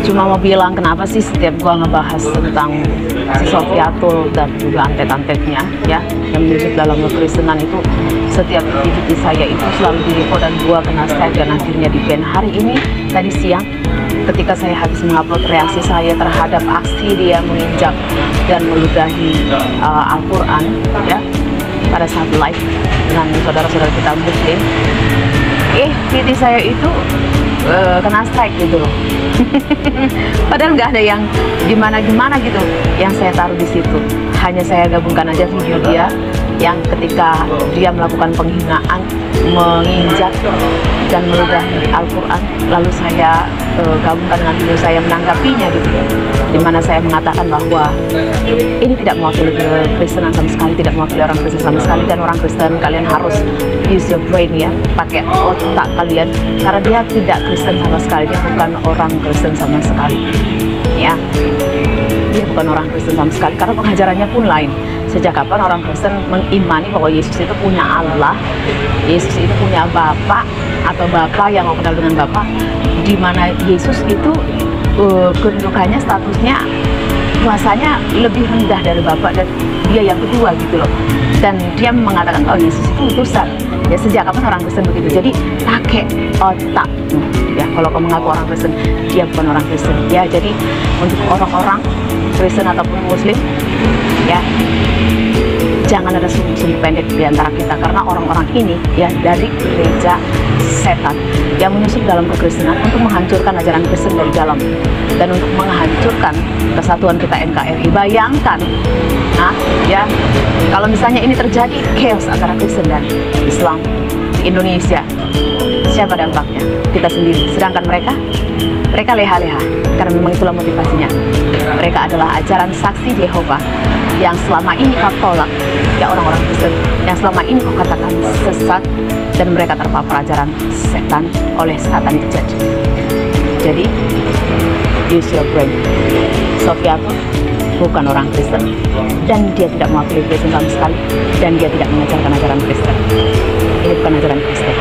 Cuma mau bilang kenapa sih setiap gua ngebahas tentang si Sofiatul dan juga antet-antetnya ya yang menyusup dalam kekristenan itu, setiap video saya itu selalu di-record dan gua kena strike dan akhirnya di-ban. Hari ini tadi siang ketika saya habis mengupload reaksi saya terhadap aksi dia menginjak dan meludahi Al-Quran ya pada saat live dengan saudara-saudara kita Muslim, video saya itu kena strike gitu loh. Padahal nggak ada yang gimana-gimana gitu yang saya taruh di situ. Hanya saya gabungkan aja video dia yang ketika dia melakukan penghinaan, menginjak dan meludahi Al-Quran, lalu saya gabungkan dengan video saya menanggapinya gitu, dimana saya mengatakan bahwa ini tidak mewakili Kristenan sama sekali, tidak mewakili orang Kristen sama sekali, dan orang Kristen kalian harus use your brain ya, pakai otak kalian, karena dia tidak Kristen sama sekali, dia bukan orang Kristen sama sekali ya, dia bukan orang Kristen sama sekali, karena pengajarannya pun lain. Sejak kapan orang Kristen mengimani bahwa Yesus itu punya Allah, Yesus itu punya Bapa atau Bapa yang mau kenal dengan Bapa, di mana Yesus itu kedudukannya, statusnya, kuasanya lebih rendah dari Bapa dan dia yang kedua gitu loh. Dan dia mengatakan kalau Yesus itu utusan. Ya sejak kapan orang Kristen begitu? Jadi pakai otak ya. Kalau kamu mengaku orang Kristen, dia bukan orang Kristen ya. Jadi untuk orang-orang Kristen ataupun Muslim ya, jangan ada sumbu-sumbu pendek di antara kita, karena orang-orang ini ya dari gereja setan yang menyusup dalam kekristenan untuk menghancurkan ajaran Kristen dari dalam dan untuk menghancurkan kesatuan kita NKRI. Bayangkan, nah ya, kalau misalnya ini terjadi chaos antara Kristen dan Islam di Indonesia, siapa dampaknya? Kita sendiri. Sedangkan mereka leha-leha, karena memang itulah motivasinya. Mereka adalah ajaran saksi Yehova yang selama ini kau tolak ya, orang-orang Kristen yang selama ini kau katakan sesat, dan mereka terpapar ajaran setan oleh Satanic Church. Jadi use your brain. Sofiatul bukan orang Kristen dan dia tidak mewakili Kristen sama sekali, dan dia tidak mengajarkan ajaran Kristen. Ini bukan ajaran Kristen.